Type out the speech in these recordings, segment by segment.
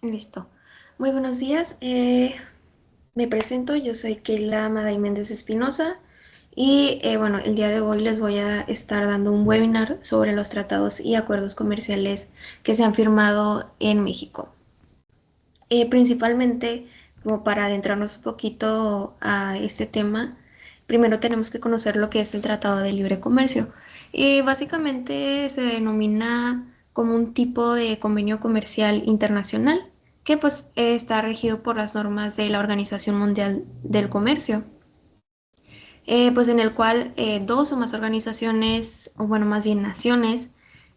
Listo. Muy buenos días. Me presento, yo soy Keila Maday Méndez Espinosa y bueno, el día de hoy les voy a estar dando un webinar sobre los tratados y acuerdos comerciales que se han firmado en México. Principalmente, como para adentrarnos un poquito a este tema, primero tenemos que conocer lo que es el Tratado de Libre Comercio. Y básicamente se denomina como un tipo de convenio comercial internacional que pues está regido por las normas de la Organización Mundial del Comercio, pues en el cual dos o más organizaciones, o bueno, más bien naciones,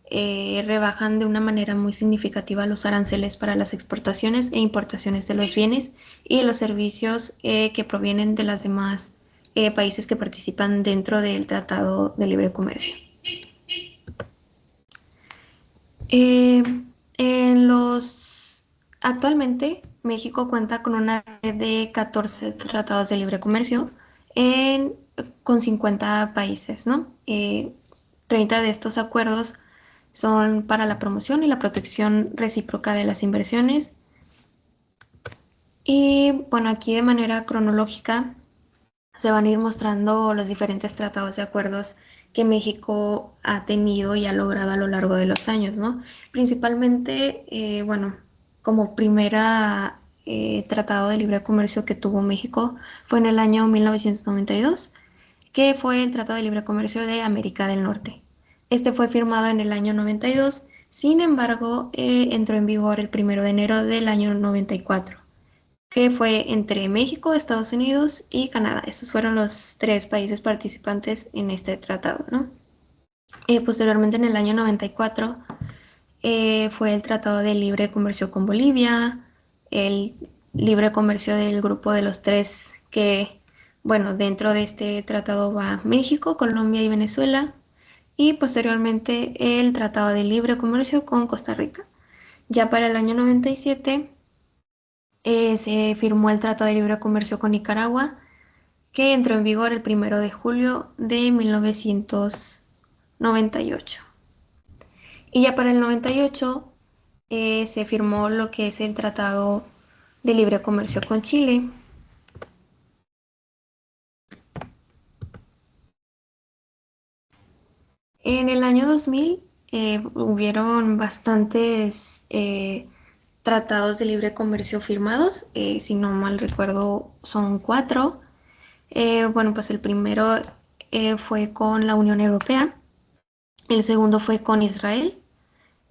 rebajan de una manera muy significativa los aranceles para las exportaciones e importaciones de los bienes y los servicios que provienen de los demás países que participan dentro del Tratado de Libre Comercio. Eh, en los Actualmente México cuenta con una red de 14 tratados de libre comercio en, con 50 países, ¿no? 30 de estos acuerdos son para la promoción y la protección recíproca de las inversiones. Y bueno, aquí de manera cronológica se van a ir mostrando los diferentes tratados de acuerdos que México ha tenido y ha logrado a lo largo de los años, ¿no? Principalmente, bueno, como primera tratado de libre comercio que tuvo México fue en el año 1992, que fue el Tratado de Libre Comercio de América del Norte. Este fue firmado en el año 92, sin embargo, entró en vigor el 1 de enero del año 94, que fue entre México, Estados Unidos y Canadá. Estos fueron los tres países participantes en este tratado, ¿no? Posteriormente, en el año 94, fue el Tratado de Libre Comercio con Bolivia, el libre comercio del grupo de los tres que, bueno, dentro de este tratado va México, Colombia y Venezuela, y posteriormente el Tratado de Libre Comercio con Costa Rica. Ya para el año 97 se firmó el Tratado de Libre Comercio con Nicaragua, que entró en vigor el 1 de julio de 1998. Y ya para el 98 se firmó lo que es el Tratado de Libre Comercio con Chile. En el año 2000 hubieron bastantes tratados de libre comercio firmados, si no mal recuerdo son cuatro. Bueno, pues el primero fue con la Unión Europea, el segundo fue con Israel,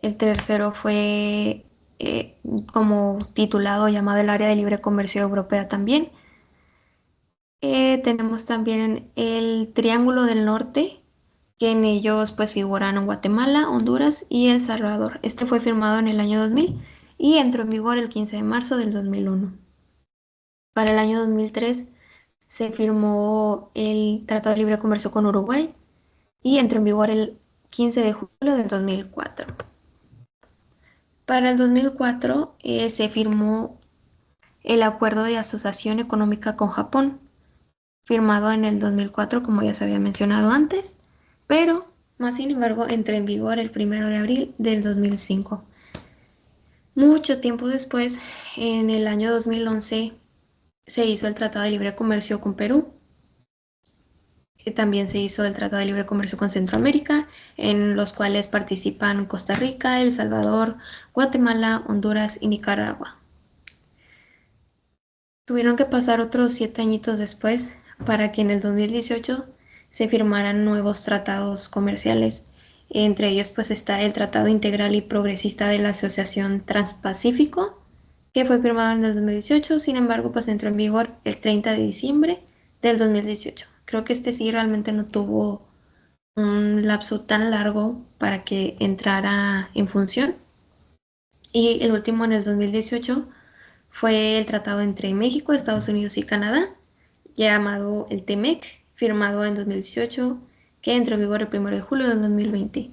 el tercero fue eh, como titulado llamado el Área de Libre Comercio Europea también. Tenemos también el Triángulo del Norte, que en ellos pues figuran Guatemala, Honduras y El Salvador. Este fue firmado en el año 2000 y entró en vigor el 15 de marzo del 2001. Para el año 2003 se firmó el Tratado de Libre Comercio con Uruguay y entró en vigor el 15 de julio del 2004. Para el 2004 se firmó el Acuerdo de Asociación Económica con Japón, firmado en el 2004, como ya se había mencionado antes, pero más sin embargo entró en vigor el 1 de abril del 2005. Mucho tiempo después, en el año 2011, se hizo el Tratado de Libre Comercio con Perú. También se hizo el Tratado de Libre Comercio con Centroamérica, en los cuales participan Costa Rica, El Salvador, Guatemala, Honduras y Nicaragua. Tuvieron que pasar otros 7 añitos después para que en el 2018 se firmaran nuevos tratados comerciales. Entre ellos pues está el Tratado Integral y Progresista de la Asociación Transpacífico, que fue firmado en el 2018, sin embargo pues entró en vigor el 30 de diciembre del 2018. Creo que este sí realmente no tuvo un lapso tan largo para que entrara en función. Y el último en el 2018 fue el tratado entre México, Estados Unidos y Canadá, llamado el TEMEC, firmado en 2018, que entró en vigor el 1 de julio del 2020.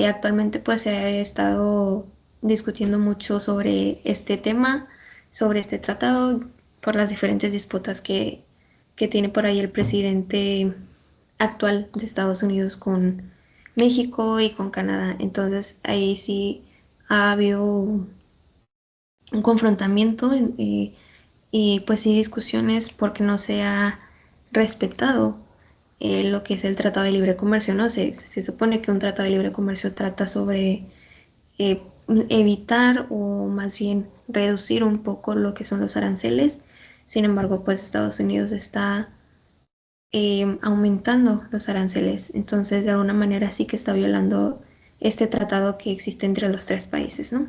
Actualmente pues se ha estado discutiendo mucho sobre este tema, sobre este tratado, por las diferentes disputas que tiene por ahí el presidente actual de Estados Unidos con México y con Canadá. Entonces ahí sí ha habido un confrontamiento y pues sí discusiones porque no se ha respetado lo que es el Tratado de Libre Comercio, ¿no? Se supone que un Tratado de Libre Comercio trata sobre eh, evitar o más bien reducir un poco lo que son los aranceles. Sin embargo, pues Estados Unidos está aumentando los aranceles. Entonces, de alguna manera sí que está violando este tratado que existe entre los tres países, ¿no?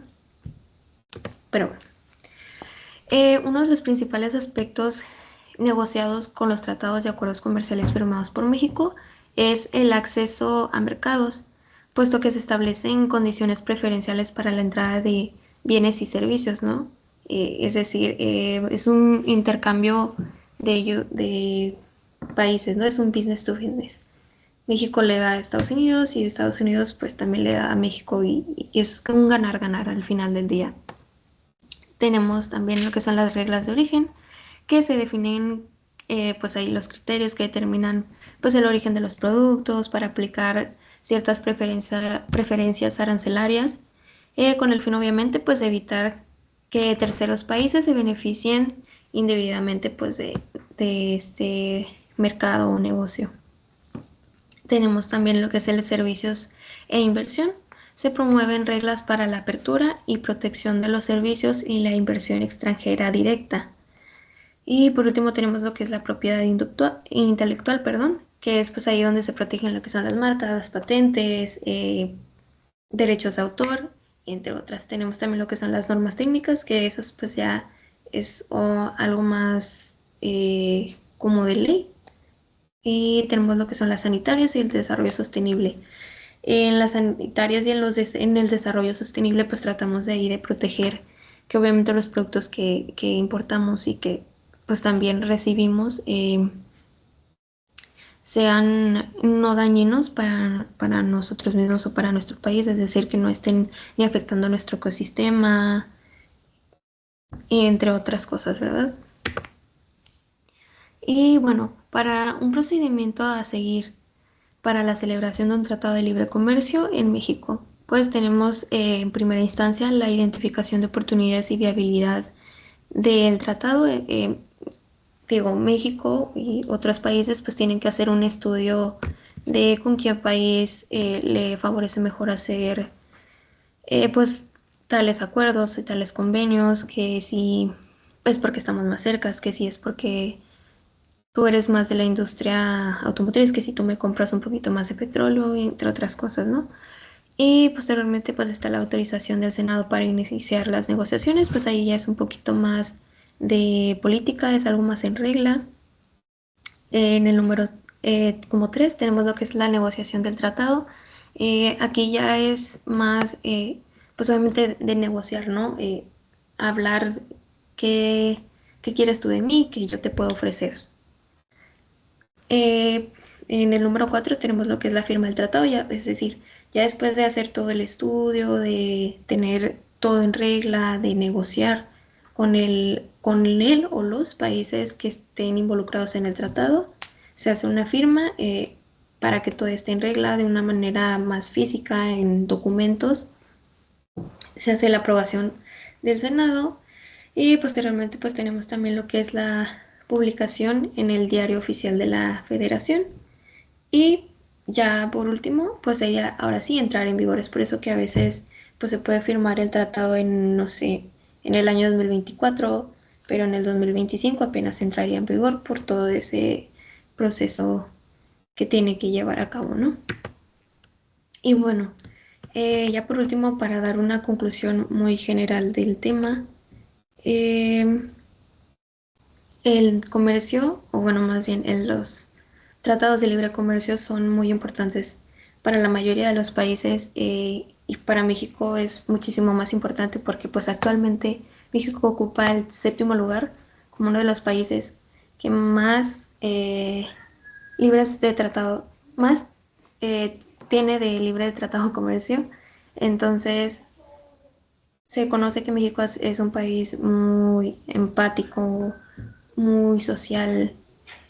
Pero bueno, uno de los principales aspectos negociados con los tratados y acuerdos comerciales firmados por México es el acceso a mercados, puesto que se establecen condiciones preferenciales para la entrada de bienes y servicios, ¿no? Es decir, es un intercambio de países, ¿no? Es un business to business. México le da a Estados Unidos y Estados Unidos pues también le da a México y es un ganar-ganar al final del día. Tenemos también lo que son las reglas de origen, que se definen pues ahí los criterios que determinan pues el origen de los productos para aplicar ciertas preferencias arancelarias con el fin obviamente pues de evitar que terceros países se beneficien indebidamente pues de este mercado o negocio. Tenemos también lo que es el servicios e inversión. Se promueven reglas para la apertura y protección de los servicios y la inversión extranjera directa. Y por último tenemos lo que es la propiedad intelectual, perdón, que es pues ahí donde se protegen lo que son las marcas, las patentes, derechos de autor, entre otras. Tenemos también lo que son las normas técnicas, que eso pues ya es algo más como de ley. Y tenemos lo que son las sanitarias y el desarrollo sostenible. En las sanitarias y en el desarrollo sostenible pues tratamos de ahí de proteger que obviamente los productos que importamos y que pues también recibimos sean no dañinos para nosotros mismos o para nuestro país, es decir, que no estén ni afectando nuestro ecosistema, entre otras cosas, ¿verdad? Y bueno, para un procedimiento a seguir para la celebración de un tratado de libre comercio en México. Pues tenemos en primera instancia la identificación de oportunidades y viabilidad del tratado. Digo, México y otros países pues tienen que hacer un estudio de con qué país le favorece mejor hacer pues tales acuerdos y tales convenios, que si es porque estamos más cerca, que si es porque tú eres más de la industria automotriz, que si tú me compras un poquito más de petróleo, entre otras cosas, ¿no? Y posteriormente pues está la autorización del Senado para iniciar las negociaciones, pues ahí ya es un poquito más de política, es algo más en regla. En el número como 3 tenemos lo que es la negociación del tratado. Aquí ya es más, pues obviamente de negociar, ¿no? Hablar qué, qué quieres tú de mí, qué yo te puedo ofrecer. Eh, en el número 4 tenemos lo que es la firma del tratado, ya, es decir, ya después de hacer todo el estudio, de tener todo en regla, de negociar con él o los países que estén involucrados en el tratado, se hace una firma para que todo esté en regla de una manera más física en documentos. Se hace la aprobación del Senado y posteriormente pues tenemos también lo que es la publicación en el diario oficial de la Federación. Y ya por último, pues sería ahora sí entrar en vigor. Es por eso que a veces pues se puede firmar el tratado en, no sé, en el año 2024, pero en el 2025 apenas entraría en vigor por todo ese proceso que tiene que llevar a cabo, ¿no? Y bueno, ya por último, para dar una conclusión muy general del tema, eh, el comercio, o bueno, más bien los tratados de libre comercio son muy importantes para la mayoría de los países y para México es muchísimo más importante porque pues actualmente México ocupa el séptimo lugar como uno de los países que más libres de tratado, más tiene de libre de tratado comercio. Entonces se conoce que México es un país muy empático, muy social,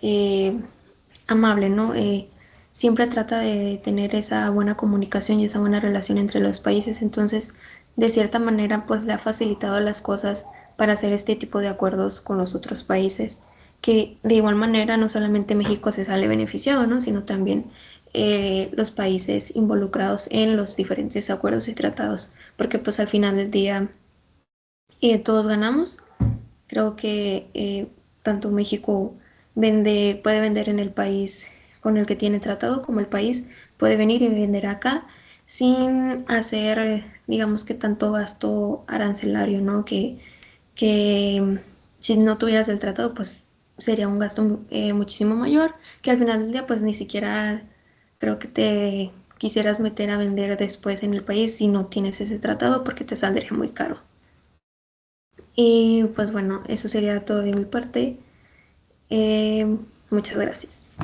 eh, amable, ¿no? Siempre trata de tener esa buena comunicación y esa buena relación entre los países. Entonces, de cierta manera pues le ha facilitado las cosas para hacer este tipo de acuerdos con los otros países, que de igual manera no solamente México se sale beneficiado, ¿no? Sino también los países involucrados en los diferentes acuerdos y tratados, porque pues al final del día todos ganamos. Creo que tanto México puede vender en el país con el que tiene tratado, como el país puede venir y vender acá sin hacer, digamos que tanto gasto arancelario, ¿no? Que si no tuvieras el tratado, pues sería un gasto muchísimo mayor, que al final del día, pues ni siquiera creo que te quisieras meter a vender después en el país si no tienes ese tratado, porque te saldría muy caro. Y pues bueno, eso sería todo de mi parte. Muchas gracias.